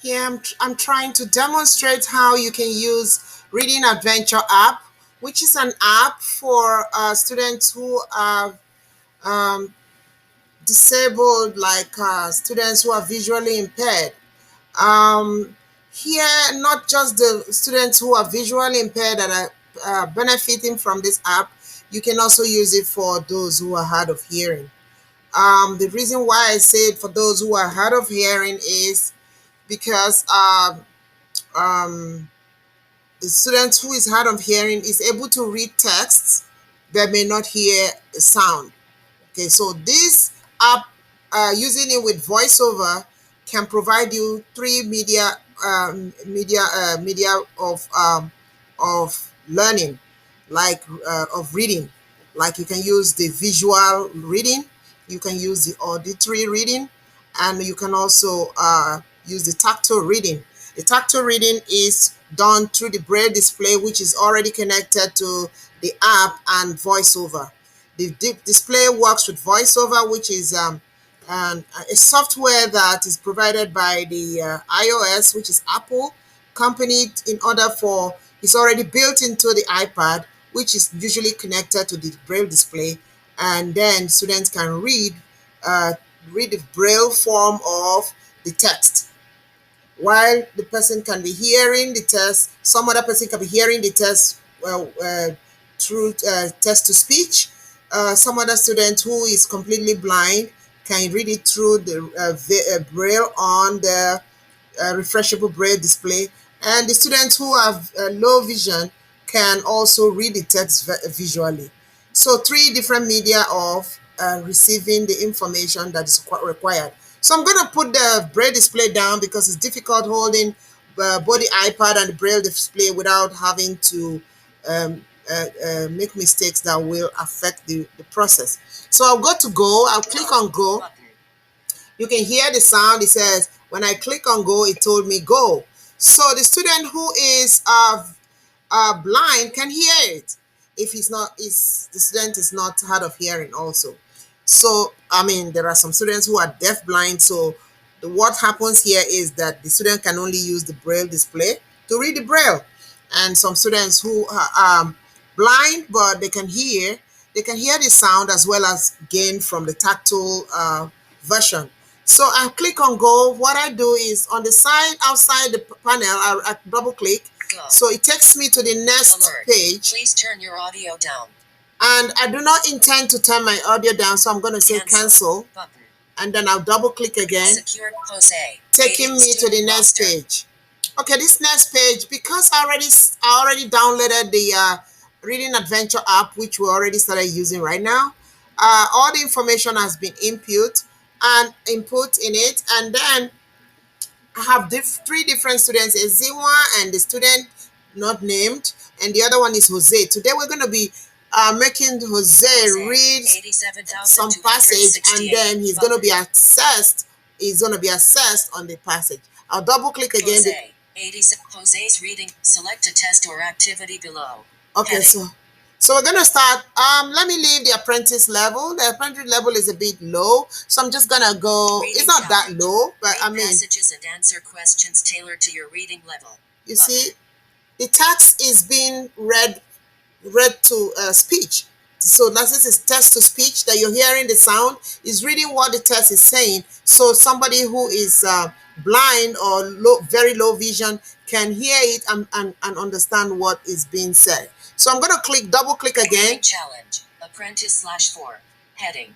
Here I'm trying to demonstrate how you can use Reading Adventure app, which is an app for students who are um, disabled, like students who are visually impaired. Um, Here, not just the students who are visually impaired that are benefiting from this app, you can also use it for those who are hard of hearing. The reason why I say it for those who are hard of hearing is because um, the student who is hard of hearing is able to read texts but may not hear the sound. Okay, so this app, using it with VoiceOver, can provide you three media of learning, like of reading. Like you can use the visual reading, you can use the auditory reading, and you can also use the tactile reading. The tactile reading is done through the braille display, which is already connected to the app and VoiceOver. The display works with VoiceOver, which is a software that is provided by the iOS, which is Apple company, in order for it's already built into the iPad, which is usually connected to the braille display, and then students can uh, read the braille form of the text. While the person can be hearing the test, some other person can be hearing the test through text to speech. Some other student who is completely blind can read it through the braille on the refreshable braille display. And the students who have low vision can also read the text visually. So three different media of receiving the information that is required. So I'm going to put the braille display down because it's difficult holding both the iPad and the braille display without having to make mistakes that will affect the process. So I'll go to go. I'll click on go. You can hear the sound. It says, when I click on go, it told me go. So the student who is blind can hear it if he's not, is the student is not hard of hearing also. So I mean, there are some students who are deaf blind. So what happens here is that the student can only use the braille display to read the braille, and some students who are blind but they can hear the sound as well as gain from the tactile version. So I click on go. What I do is on the side outside the panel, I double click. Go. So it takes me to the next Alert. Page. Please turn your audio down. And I do not intend to turn my audio down, so I'm going to say cancel. Button. And then I'll double click again. Secure Jose. Taking me to the next page. Okay, this next page, because I already downloaded the Reading Adventure app, which we already started using right now. All the information has been input in it, and then I have three different students: Eziwa and the student not named, and the other one is Jose. Today we're going to be making Jose read some passage, and then he's going to be assessed. He's going to be assessed on the passage. I'll double click again. Jose's reading. Select a test or activity below. Okay, so we're gonna start. Let me leave the apprentice level. The apprentice level is a bit low, so I'm just gonna go. It's not that low, but I mean, passages and answer questions tailored to your reading level. You see, the text is being read to speech. So this is text to speech, that you're hearing the sound is reading what the text is saying. So somebody who is blind or very low vision can hear it and understand what is being said. So I'm going to double click again. Challenge, apprentice /4, heading.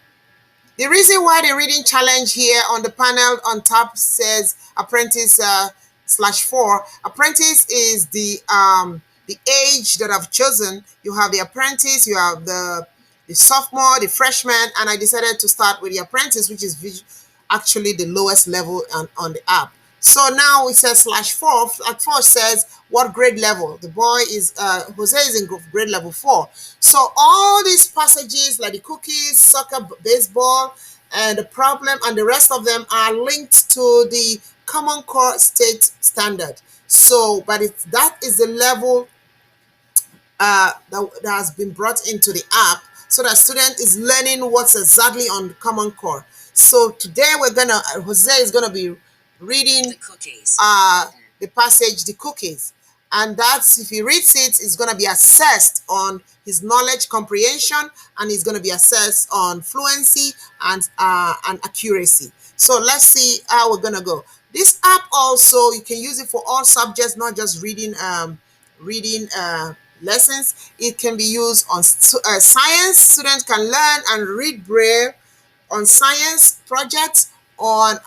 The reason why the reading challenge here on the panel on top says apprentice /4. Apprentice is the age that I've chosen. You have the apprentice, you have the sophomore, the freshman, and I decided to start with the apprentice, which is actually the lowest level on the app. So now it says /4. /4 says what grade level. The boy is Jose is in grade level 4. So all these passages like the cookies, soccer, baseball, and the problem and the rest of them are linked to the Common Core State Standard. So, but that is the level that has been brought into the app, so that student is learning what's exactly on Common Core. So today Jose is gonna be reading the passage, the cookies. And that's, if he reads it, it's going to be assessed on his knowledge comprehension, and it's going to be assessed on fluency and accuracy. So let's see how we're going to go. This app also, you can use it for all subjects, not just reading lessons. It can be used on science. Students can learn and read Braille on science projects, on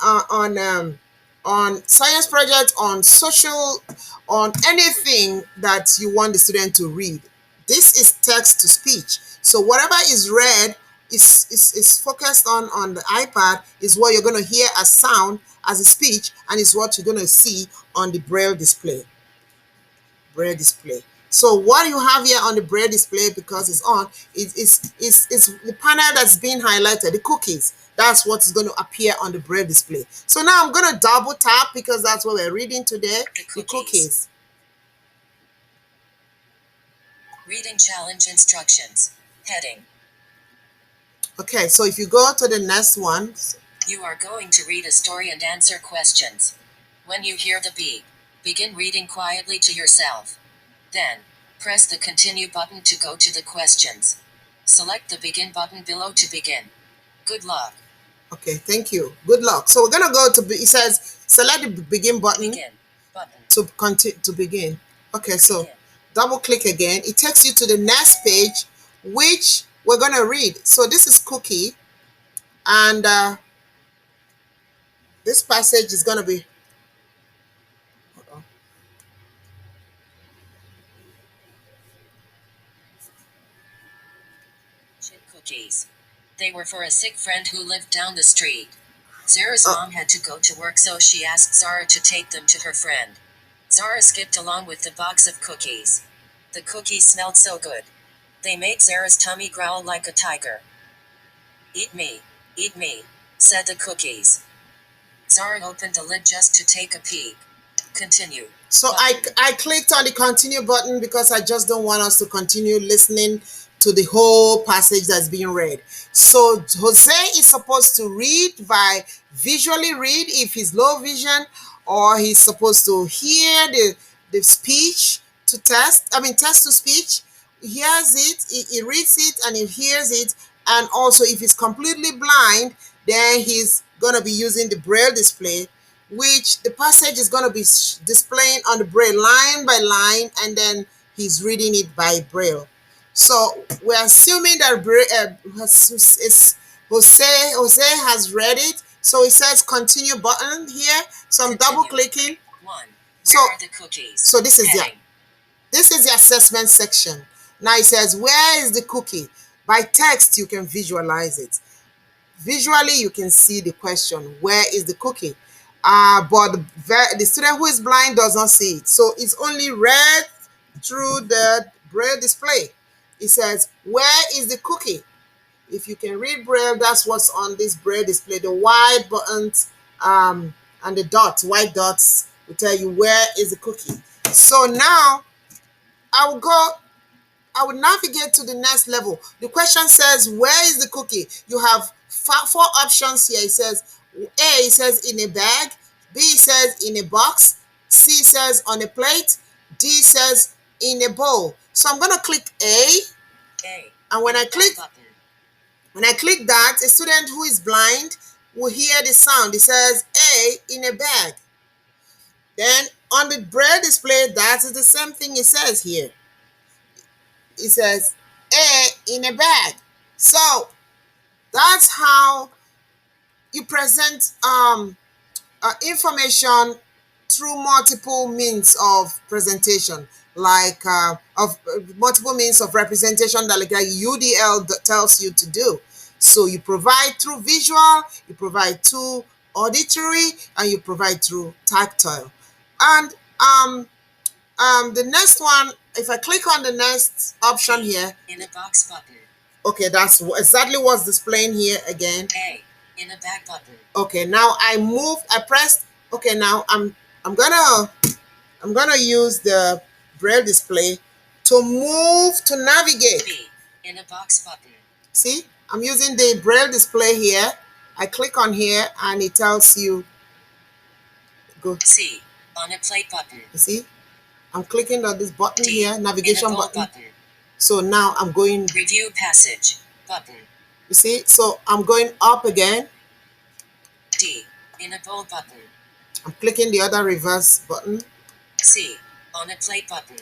science projects, on social, on anything that you want the student to read. This is text to speech. So whatever is read is focused on the iPad, is what you're going to hear as sound, as a speech, and is what you're going to see on the Braille display. Braille display. So what you have here on the Braille display, because it's on, is the panel that's being highlighted, the cookies. That's what's going to appear on the Braille display. So now I'm going to double tap, because that's what we're reading today, the cookies. Reading challenge instructions. Heading. Okay, so if you go to the next one. You are going to read a story and answer questions. When you hear the beep, begin reading quietly to yourself. Then, press the continue button to go to the questions. Select the begin button below to begin. Good luck. Okay, thank you. Good luck. So we're going to go to, it says, select the begin button, to continue to begin. Okay, so begin. Double click again. It takes you to the next page, which we're going to read. So this is cookie, and this passage is going to be, cookies. They were for a sick friend who lived down the street. Zara's mom had to go to work, so she asked Zara to take them to her friend. Zara skipped along with the box of cookies. The cookies smelled so good. They made Zara's tummy growl like a tiger. Eat me, said the cookies. Zara opened the lid just to take a peek. Continue. So I clicked on the continue button because I just don't want us to continue listening to the whole passage that's being read. So Jose is supposed to read by visually read if he's low vision, or he's supposed to hear the speech to test to speech. He hears it, he reads it, and he hears it. And also, if he's completely blind, then he's going to be using the Braille display, which the passage is going to be displaying on the Braille line by line, and then he's reading it by Braille. So we're assuming that Jose has read it. So it says continue button here. So I'm double clicking. Where are the cookies? So this is the assessment section. Now it says, where is the cookie? By text, you can visualize it. Visually, you can see the question, where is the cookie? But the student who is blind does not see it. So it's only read through the Braille display. It says, where is the cookie? If you can read Braille, that's what's on this Braille display. The white buttons and the dots, white dots, will tell you where is the cookie. So now I will navigate to the next level. The question says, where is the cookie? You have four options here. It says, A, it says in a bag. B, it says in a box. C says on a plate. D says in a bowl. So I'm going to click A. And when I click that, a student who is blind will hear the sound. It says A in a bag. Then on the Braille display, that is the same thing it says here. It says A in a bag. So that's how you present information through multiple means of presentation, like multiple means of representation that like UDL tells you to do. So you provide through visual, you provide through auditory, and you provide through tactile. And the next one, if I click on the next option here, in a box button. Okay, that's exactly what's displaying here again. A in a back button. Okay, now I pressed. Okay, now I'm gonna use the Braille display to move to navigate. B in a box button. See, I'm using the Braille display here. I click on here and it tells you Go. C. On a play button. You see, I'm clicking on this button D. here, navigation In a bold button. So now I'm going. Review passage button. You see, so I'm going up again. D. In a bold button. I'm clicking the other reverse button. C. On a plate button.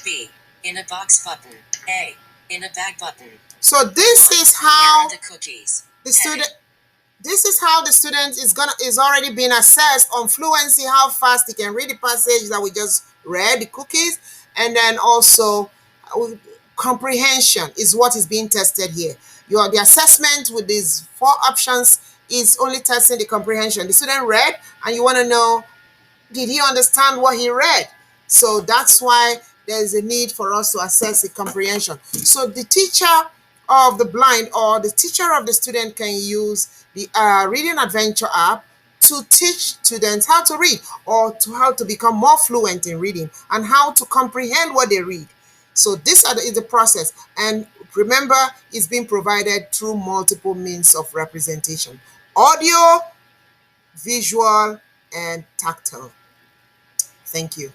B. In a box button. A. In a bag button. So this is Where how are the cookies? the student. This is how the student is already being assessed on fluency, how fast he can read the passage that we just read, the cookies, and then also comprehension is what is being tested here. The assessment with these four options is only testing the comprehension. The student read, and you want to know, did he understand what he read? So that's why there's a need for us to assess the comprehension. So the teacher of the blind or the teacher of the student can use the Reading Adventure app to teach students how to read or to how to become more fluent in reading and how to comprehend what they read. So this is the process. And remember, it's being provided through multiple means of representation: audio, visual, and tactile. Thank you.